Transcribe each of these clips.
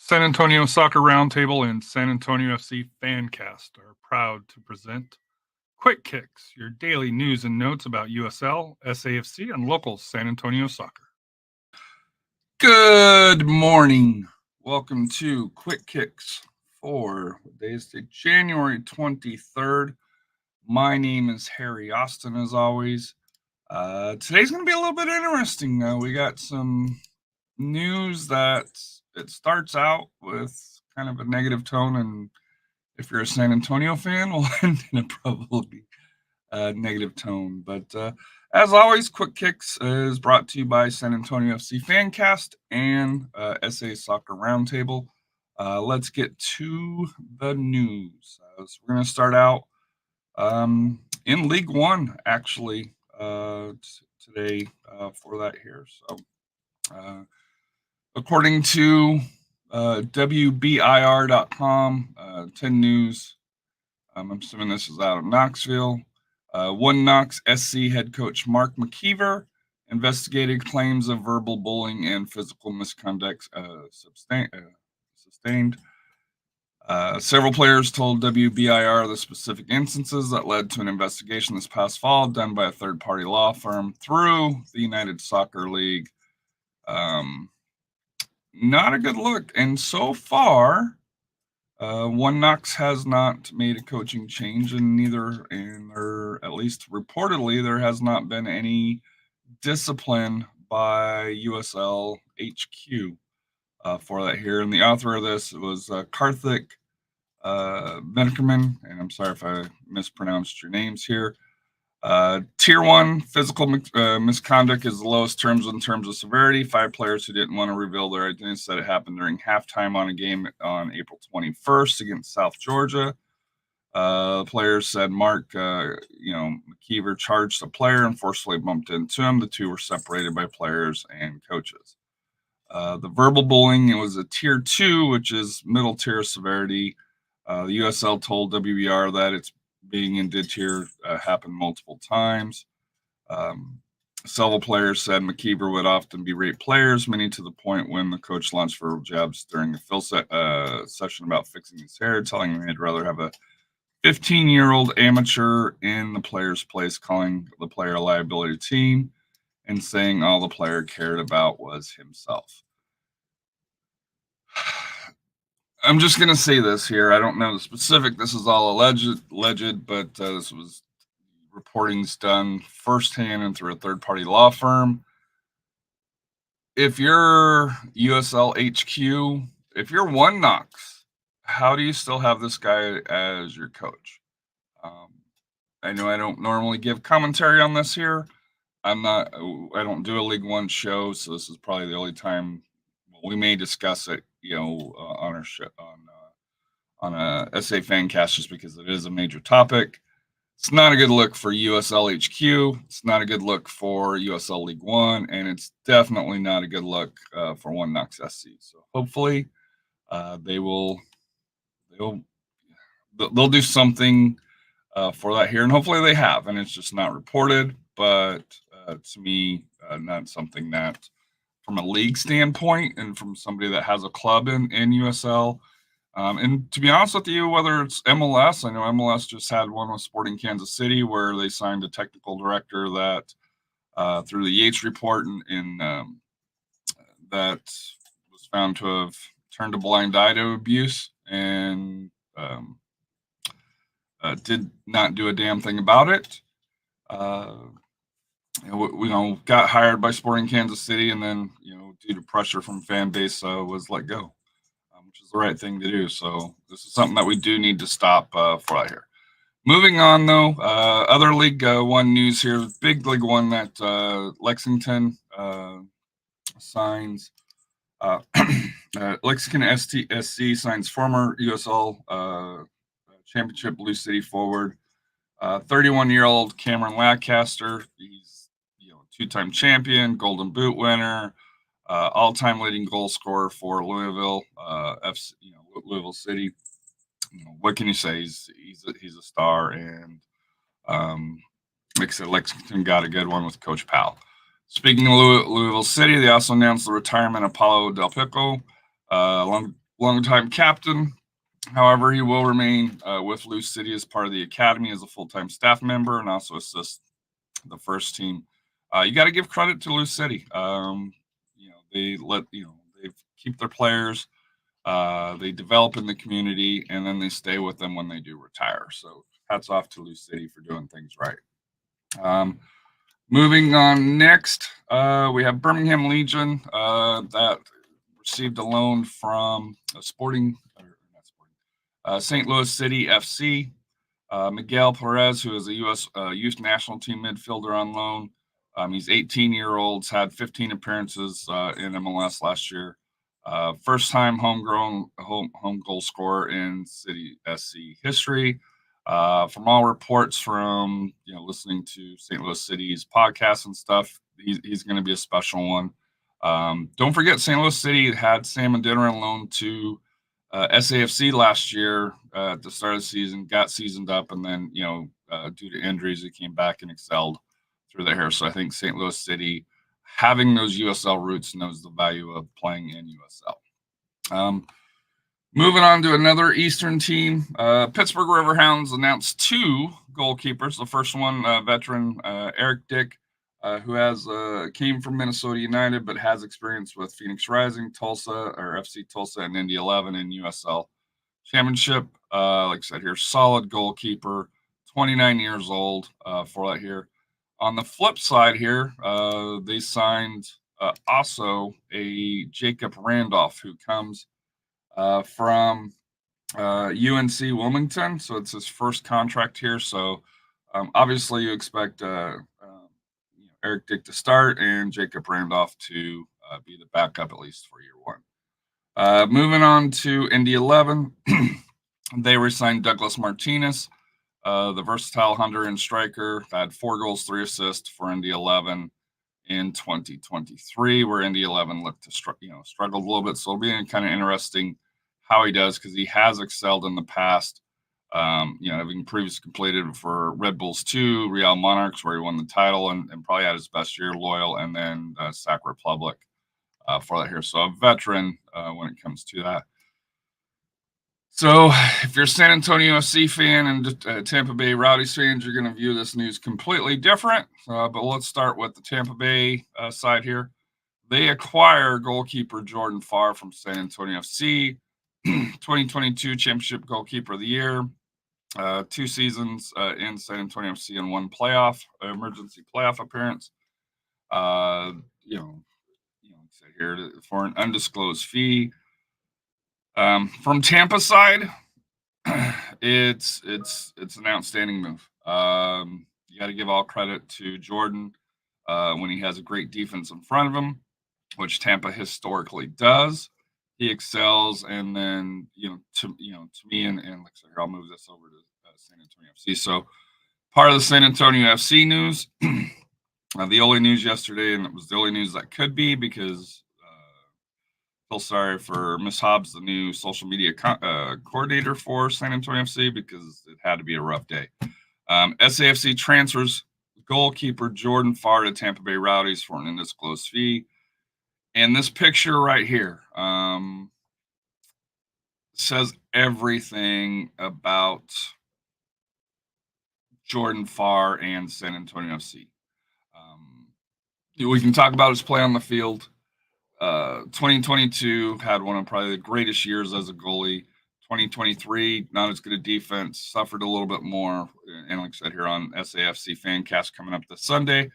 San Antonio Soccer Roundtable and San Antonio FC Fancast are proud to present Quick Kicks, your daily news and notes about USL, SAFC, and local San Antonio soccer. Good morning. Welcome to Quick Kicks for what day is today? January 23rd. My name is Harry Austin, as always. Today's going to be a little bit interesting. We got some news that it starts out with kind of a negative tone, and if you're a San Antonio fan, will end in a probably negative tone. But as always, Quick Kicks is brought to you by San Antonio FC Fancast and SA Soccer Roundtable. Let's get to the news. So we're going to start out in League One, actually, today for that here. So according to WBIR.com, 10 News, I'm assuming this is out of Knoxville. One Knox SC head coach Mark McKeever investigated claims of verbal bullying and physical misconduct sustained. Several players told WBIR the specific instances that led to an investigation this past fall done by a third-party law firm through the United Soccer League. Not a good look. And so far, One Knox has not made a coaching change, and or at least reportedly, there has not been any discipline by USL HQ for that here. And the author of this was Karthik Venkerman, and I'm sorry if I mispronounced your names here. Tier 1 physical misconduct is the lowest terms in terms of severity. 5 players who didn't want to reveal their identity said it happened during halftime on a game on April 21st against South Georgia. Players said Mark, McKeever charged a player and forcefully bumped into him. The two were separated by players and coaches. The verbal bullying, it was a tier 2, which is middle tier severity. The USL told WBR that it's being in did here happened multiple times. Several players said McKeever would often berate players, many to the point when the coach launched verbal jabs during a Phil session about fixing his hair, telling him he'd rather have a 15-year-old amateur in the player's place, calling the player a liability team, and saying all the player cared about was himself. I'm just going to say this here. I don't know the specific. This is all alleged, but this was reportings done firsthand and through a third-party law firm. If you're USL HQ, if you're One Knox, how do you still have this guy as your coach? I know I don't normally give commentary on this here. I don't do a League One show, so this is probably the only time we may discuss it, on our show, on a SA Fancast, just because it is a major topic. It's not a good look for USL HQ. It's not a good look for USL League One, and it's definitely not a good look for One Knox SC. So hopefully, they'll do something for that here, and hopefully they have. And it's just not reported, but to me, not something that, from a league standpoint and from somebody that has a club in USL. And to be honest with you, whether it's MLS, I know MLS just had one with Sporting Kansas City where they signed a technical director that, through the Yates report, and that was found to have turned a blind eye to abuse and did not do a damn thing about it. Got hired by Sporting Kansas City, and then, due to pressure from fan base, was let go, which is the right thing to do. So this is something that we do need to stop for right here. Moving on, though, other League One news here. Big League One that Lexington signs. Lexington SC signs former USL Championship Blue City forward, 31-year-old Cameron Lancaster. He's two-time champion, Golden Boot winner, all-time leading goal scorer for Louisville FC, Louisville City. What can you say? He's a star, and like I said, Lexington got a good one with Coach Powell. Speaking of Louisville City, they also announced the retirement of Paulo Del Pico, longtime captain. However, he will remain with Lou City as part of the academy as a full-time staff member and also assist the first team. You got to give credit to Lou City. They keep their players. They develop in the community, and then they stay with them when they do retire. So hats off to Lou City for doing things right. Moving on next, we have Birmingham Legion that received a loan from St. Louis City FC. Miguel Perez, who is a U.S. Youth National Team midfielder on loan. He's 18-year-old, had 15 appearances in MLS last year. First-time homegrown home goal scorer in City SC history. From all reports from listening to St. Louis City's podcasts and stuff, he's going to be a special one. Don't forget, St. Louis City had Sam Adinner on loan to SAFC last year at the start of the season, got seasoned up, and then due to injuries, he came back and excelled through the hair. So I think St. Louis City, having those USL roots, knows the value of playing in USL. Moving on to another Eastern team, Pittsburgh Riverhounds announced two goalkeepers. The first one, veteran Eric Dick, who came from Minnesota United but has experience with Phoenix Rising, FC Tulsa, and Indy 11 in USL Championship. Like I said here, solid goalkeeper, 29 years old for that here. On the flip side here, they signed also a Jacob Randolph, who comes from UNC Wilmington. So it's his first contract here. So obviously you expect Eric Dick to start and Jacob Randolph to be the backup, at least for year one. Moving on to Indy 11, they re-signed Douglas Martinez, the versatile Honduran striker, had 4 goals, 3 assists for Indy 11 in 2023, where Indy 11 looked to struggled a little bit. So it'll be kind of interesting how he does, because he has excelled in the past. Having previously completed for Red Bulls 2, Real Monarchs, where he won the title and probably had his best year, Loyal, and then Sac Republic for that here. So a veteran when it comes to that. So if you're a San Antonio FC fan and Tampa Bay Rowdies fans, you're going to view this news completely different. But let's start with the Tampa Bay side here. They acquire goalkeeper Jordan Farr from San Antonio FC, 2022 Championship Goalkeeper of the Year, 2 seasons in San Antonio FC and 1 emergency playoff appearance. Here for an undisclosed fee. From Tampa side, it's an outstanding move. You got to give all credit to Jordan when he has a great defense in front of him, which Tampa historically does. He excels, and then to me, and like I said, here, I'll move this over to San Antonio FC. So part of the San Antonio FC news, the only news yesterday, and it was the only news that could be, because feel sorry for Miss Hobbs, the new social media coordinator for San Antonio FC, because it had to be a rough day. SAFC transfers goalkeeper Jordan Farr to Tampa Bay Rowdies for an undisclosed fee. And this picture right here says everything about Jordan Farr and San Antonio FC. We can talk about his play on the field. 2022 had one of probably the greatest years as a goalie. 2023, not as good a defense, suffered a little bit more. And like I said here on SAFC Fancast coming up this Sunday,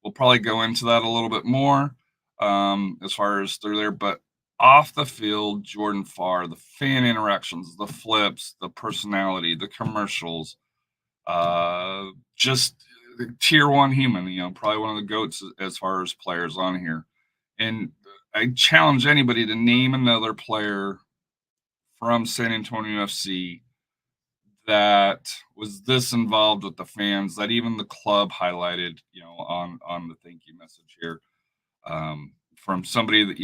we'll probably go into that a little bit more as far as through there. But off the field, Jordan Farr, the fan interactions, the flips, the personality, the commercials, just tier 1 human, probably one of the GOATs as far as players on here. And I challenge anybody to name another player from San Antonio FC that was this involved with the fans, that even the club highlighted, on the thank you message here, from somebody that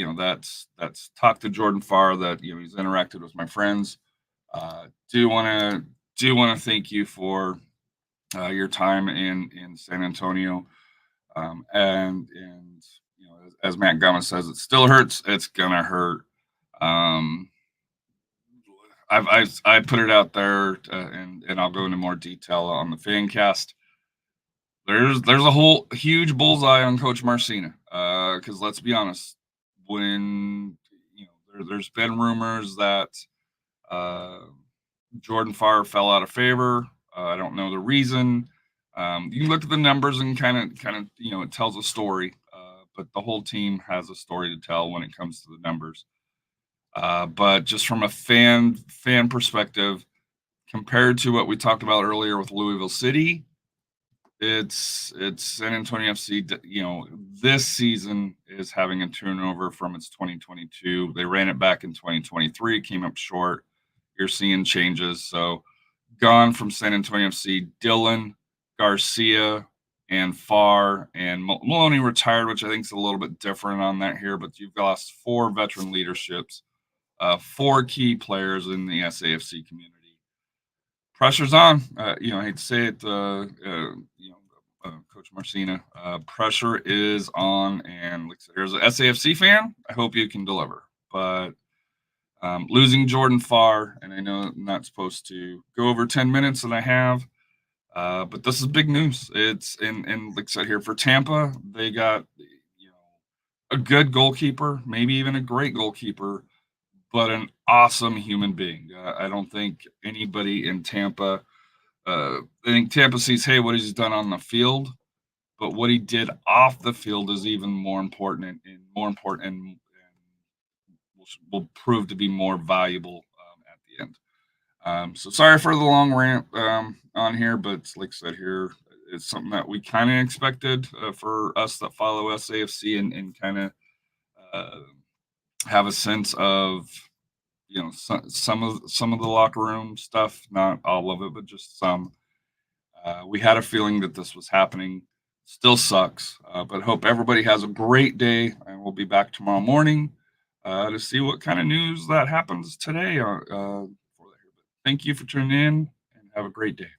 that's talked to Jordan Farr, that he's interacted with my friends. Do want to thank you for your time in San Antonio, and as Matt Gomez says, it still hurts. It's gonna hurt. I put it out there, and I'll go into more detail on the fan cast. There's a whole huge bullseye on Coach Marcina, because let's be honest, when there's been rumors that uh, Jordan Farr fell out of favor. I don't know the reason. You can look at the numbers and kind of it tells a story, but the whole team has a story to tell when it comes to the numbers. But just from a fan perspective, compared to what we talked about earlier with Louisville City, it's San Antonio FC. This season is having a turnover from its 2022. They ran it back in 2023, came up short. You're seeing changes. So gone from San Antonio FC, Dillon, Garcia, and Farr, and Maloney retired, which I think is a little bit different on that here. But you've lost 4 veteran leaderships, 4 key players in the SAFC community. Pressure's on. I hate to say it, Coach Marcina. Pressure is on, and like I said, here's an SAFC fan. I hope you can deliver. But losing Jordan Farr, and I know I'm not supposed to go over 10 minutes, and I have, but this is big news. It's and like I said here for Tampa, they got a good goalkeeper, maybe even a great goalkeeper, but an awesome human being. I don't think anybody in Tampa. I think Tampa sees, hey, what he's done on the field, but what he did off the field is even more important and will prove to be more valuable at the end. So sorry for the long rant on here, but like I said here, it's something that we kind of expected for us that follow SAFC and kind of have a sense of some of the locker room stuff, not all of it, but just some. We had a feeling that this was happening. Still sucks, but hope everybody has a great day, and we'll be back tomorrow morning to see what kind of news that happens today. Thank you for tuning in, and have a great day.